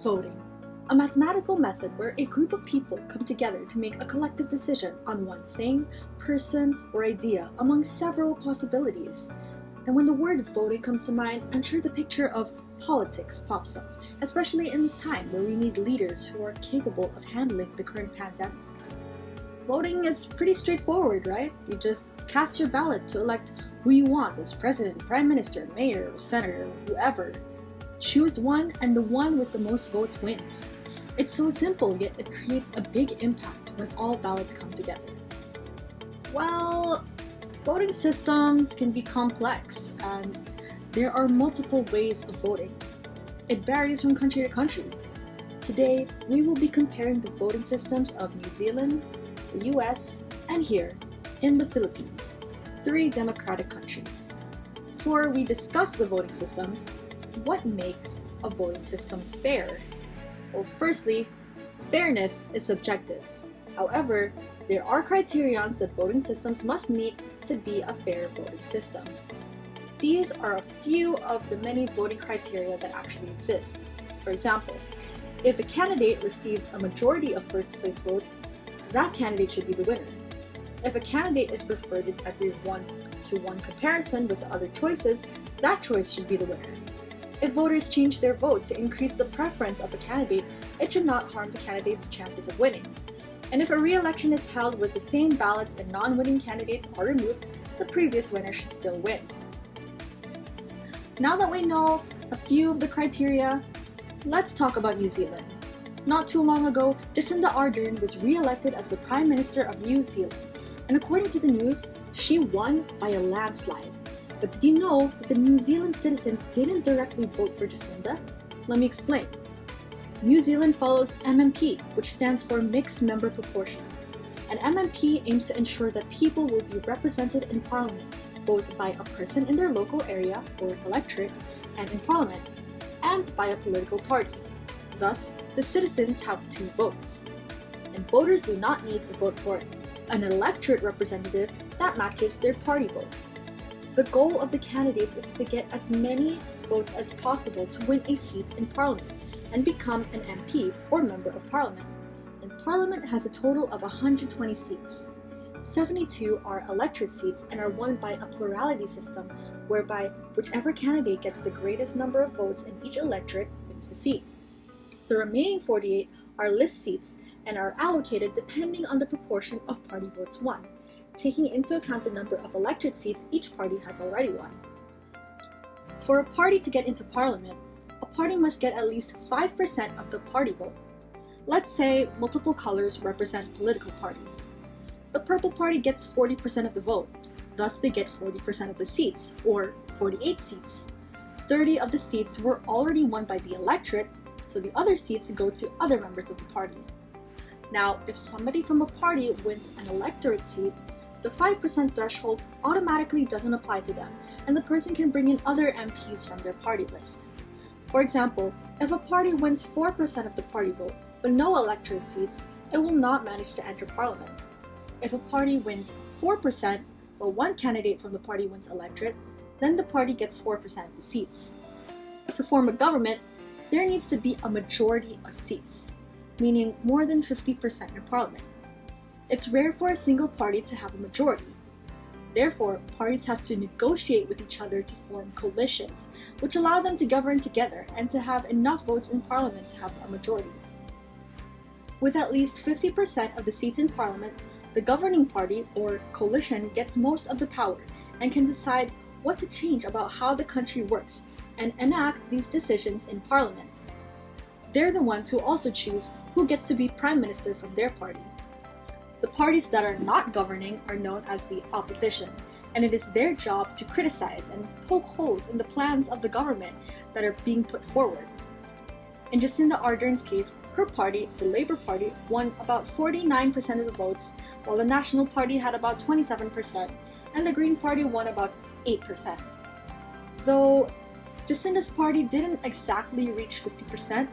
Voting, a mathematical method where a group of people come together to make a collective decision on one thing, person, or idea among several possibilities. And when the word voting comes to mind, I'm sure the picture of politics pops up, especially in this time where we need leaders who are capable of handling the current pandemic. Voting is pretty straightforward, right? You just cast your ballot to elect who you want as president, prime minister, mayor, senator, whoever. Choose one, and the one with the most votes wins. It's so simple, yet it creates a big impact when all ballots come together. Well, voting systems can be complex, and there are multiple ways of voting. It varies from country to country. Today, we will be comparing the voting systems of New Zealand, the US, and here, in the Philippines, 3 democratic countries. Before we discuss the voting systems, what makes a voting system fair? Well, firstly, fairness is subjective. However, there are criterions that voting systems must meet to be a fair voting system. These are a few of the many voting criteria that actually exist. For example, if a candidate receives a majority of first-place votes, that candidate should be the winner. If a candidate is preferred in every 1-to-1 comparison with the other choices, that choice should be the winner. If voters change their vote to increase the preference of a candidate, it should not harm the candidate's chances of winning. And if a re-election is held with the same ballots and non-winning candidates are removed, the previous winner should still win. Now that we know a few of the criteria, let's talk about New Zealand. Not too long ago, Jacinda Ardern was re-elected as the Prime Minister of New Zealand, and according to the news, she won by a landslide. But did you know that the New Zealand citizens didn't directly vote for Jacinda? Let me explain. New Zealand follows MMP, which stands for Mixed Member Proportion. And MMP aims to ensure that people will be represented in Parliament, both by a person in their local area or electorate and in Parliament, and by a political party. Thus, the citizens have 2 votes. And voters do not need to vote for an electorate representative that matches their party vote. The goal of the candidate is to get as many votes as possible to win a seat in Parliament and become an MP or Member of Parliament. And Parliament has a total of 120 seats. 72 are electorate seats and are won by a plurality system whereby whichever candidate gets the greatest number of votes in each electorate wins the seat. The remaining 48 are list seats and are allocated depending on the proportion of party votes won, taking into account the number of elected seats each party has already won. For a party to get into Parliament, a party must get at least 5% of the party vote. Let's say multiple colors represent political parties. The Purple Party gets 40% of the vote, thus they get 40% of the seats, or 48 seats. 30 of the seats were already won by the electorate, so the other seats go to other members of the party. Now, if somebody from a party wins an electorate seat, the 5% threshold automatically doesn't apply to them, and the person can bring in other MPs from their party list. For example, if a party wins 4% of the party vote, but no electorate seats, it will not manage to enter Parliament. If a party wins 4%, but one candidate from the party wins electorate, then the party gets 4% of the seats. To form a government, there needs to be a majority of seats, meaning more than 50% in Parliament. It's rare for a single party to have a majority. Therefore, parties have to negotiate with each other to form coalitions, which allow them to govern together and to have enough votes in Parliament to have a majority. With at least 50% of the seats in Parliament, the governing party or coalition gets most of the power and can decide what to change about how the country works and enact these decisions in Parliament. They're the ones who also choose who gets to be Prime Minister from their party. The parties that are not governing are known as the opposition, and it is their job to criticize and poke holes in the plans of the government that are being put forward. In Jacinda Ardern's case, her party, the Labour Party, won about 49% of the votes, while the National Party had about 27%, and the Green Party won about 8%. Though Jacinda's party didn't exactly reach 50%,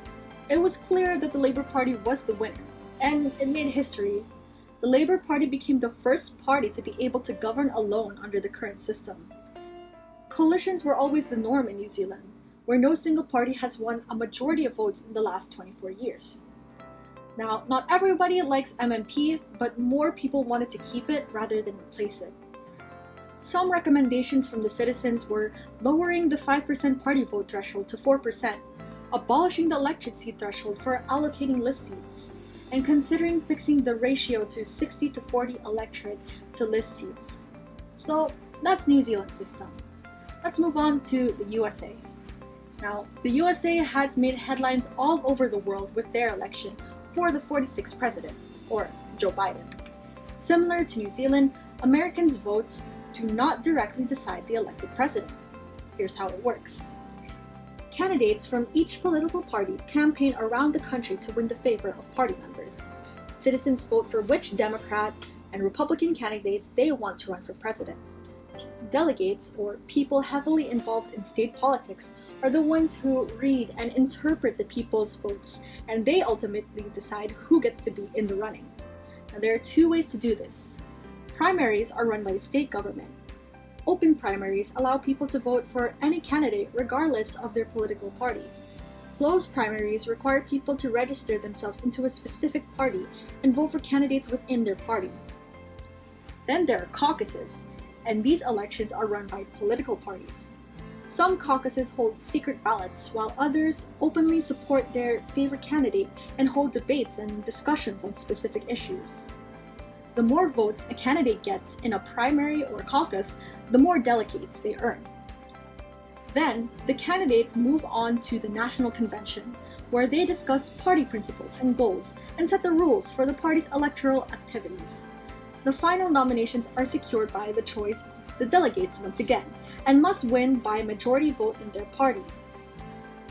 it was clear that the Labour Party was the winner, and it made history. The Labour Party became the first party to be able to govern alone under the current system. Coalitions were always the norm in New Zealand, where no single party has won a majority of votes in the last 24 years. Now, not everybody likes MMP, but more people wanted to keep it rather than replace it. Some recommendations from the citizens were lowering the 5% party vote threshold to 4%, abolishing the electorate seat threshold for allocating list seats, and considering fixing the ratio to 60 to 40 electorate to list seats. So that's New Zealand's system. Let's move on to the USA. Now, the USA has made headlines all over the world with their election for the 46th president, or Joe Biden. Similar to New Zealand, Americans' votes do not directly decide the elected president. Here's how it works. Candidates from each political party campaign around the country to win the favor of party members. Citizens vote for which Democrat and Republican candidates they want to run for president. Delegates, or people heavily involved in state politics, are the ones who read and interpret the people's votes, and they ultimately decide who gets to be in the running. Now, there are two ways to do this. Primaries are run by the state government. Open primaries allow people to vote for any candidate regardless of their political party. Closed primaries require people to register themselves into a specific party and vote for candidates within their party. Then there are caucuses, and these elections are run by political parties. Some caucuses hold secret ballots, while others openly support their favorite candidate and hold debates and discussions on specific issues. The more votes a candidate gets in a primary or caucus, the more delegates they earn. Then, the candidates move on to the National Convention, where they discuss party principles and goals and set the rules for the party's electoral activities. The final nominations are secured by the choice of the delegates once again, and must win by a majority vote in their party.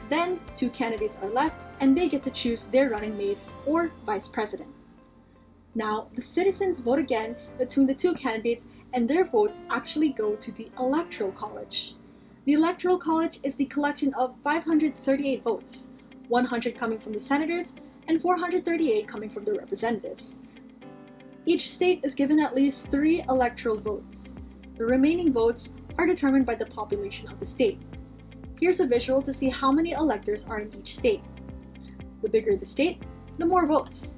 Then, two candidates are left, and they get to choose their running mate or vice president. Now, the citizens vote again between the two candidates, and their votes actually go to the Electoral College. The Electoral College is the collection of 538 votes, 100 coming from the senators and 438 coming from the representatives. Each state is given at least 3 electoral votes. The remaining votes are determined by the population of the state. Here's a visual to see how many electors are in each state. The bigger the state, the more votes.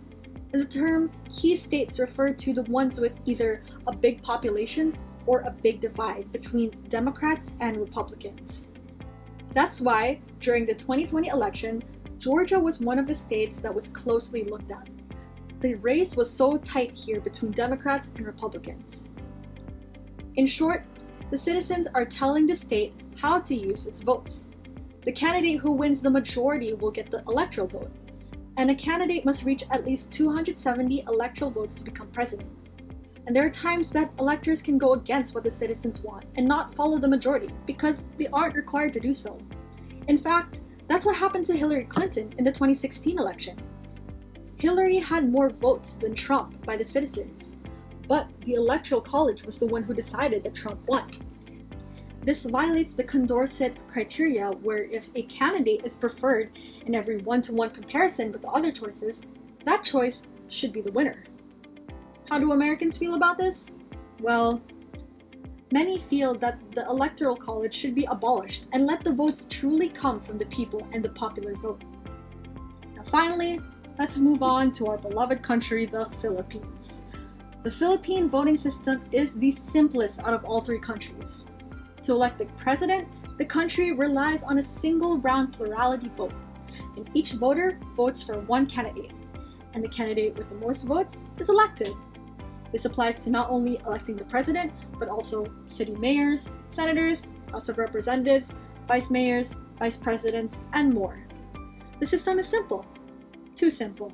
And the term key states refer to the ones with either a big population or a big divide between Democrats and Republicans. That's why, during the 2020 election, Georgia was one of the states that was closely looked at. The race was so tight here between Democrats and Republicans. In short, the citizens are telling the state how to use its votes. The candidate who wins the majority will get the electoral vote, and a candidate must reach at least 270 electoral votes to become president. And there are times that electors can go against what the citizens want and not follow the majority because they aren't required to do so. In fact, that's what happened to Hillary Clinton in the 2016 election. Hillary had more votes than Trump by the citizens, but the Electoral College was the one who decided that Trump won. This violates the Condorcet criteria, where if a candidate is preferred in every one-to-one comparison with the other choices, that choice should be the winner. How do Americans feel about this? Well, many feel that the Electoral College should be abolished and let the votes truly come from the people and the popular vote. Now finally, let's move on to our beloved country, the Philippines. The Philippine voting system is the simplest out of all 3 countries. To elect the president, the country relies on a single round plurality vote, and each voter votes for one candidate, and the candidate with the most votes is elected. This applies to not only electing the president, but also city mayors, senators, House of Representatives, vice mayors, vice presidents, and more. The system is simple. Too simple.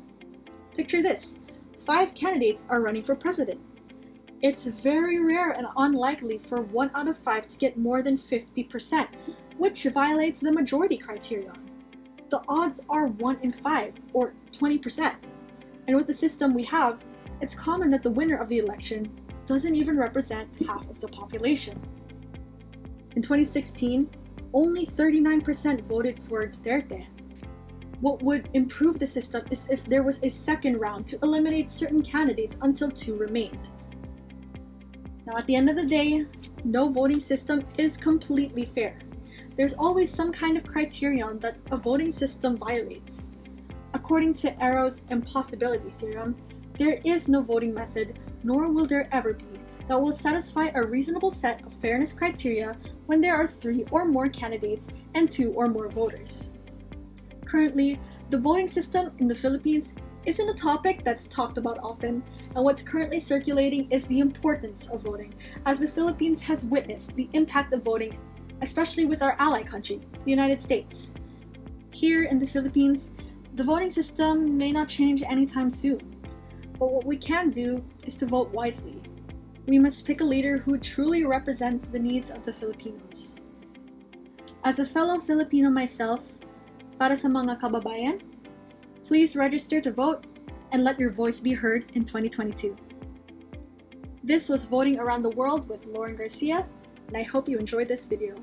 Picture this: 5 candidates are running for president. It's very rare and unlikely for 1 out of 5 to get more than 50%, which violates the majority criterion. The odds are 1 in 5, or 20%. And with the system we have, it's common that the winner of the election doesn't even represent half of the population. In 2016, only 39% voted for Duterte. What would improve the system is if there was a second round to eliminate certain candidates until 2 remained. Now, at the end of the day, no voting system is completely fair. there's always some kind of criterion that a voting system violates. According to Arrow's impossibility theorem, there is no voting method, nor will there ever be, that will satisfy a reasonable set of fairness criteria when there are 3 or more candidates and 2 or more voters. Currently, the voting system in the Philippines isn't a topic that's talked about often, and what's currently circulating is the importance of voting, as the Philippines has witnessed the impact of voting, especially with our ally country, the United States. Here in the Philippines, the voting system may not change anytime soon, but what we can do is to vote wisely. We must pick a leader who truly represents the needs of the Filipinos. As a fellow Filipino myself, para sa mga kababayan, please register to vote and let your voice be heard in 2022. This was Voting Around the World with Lauren Garcia, and I hope you enjoyed this video.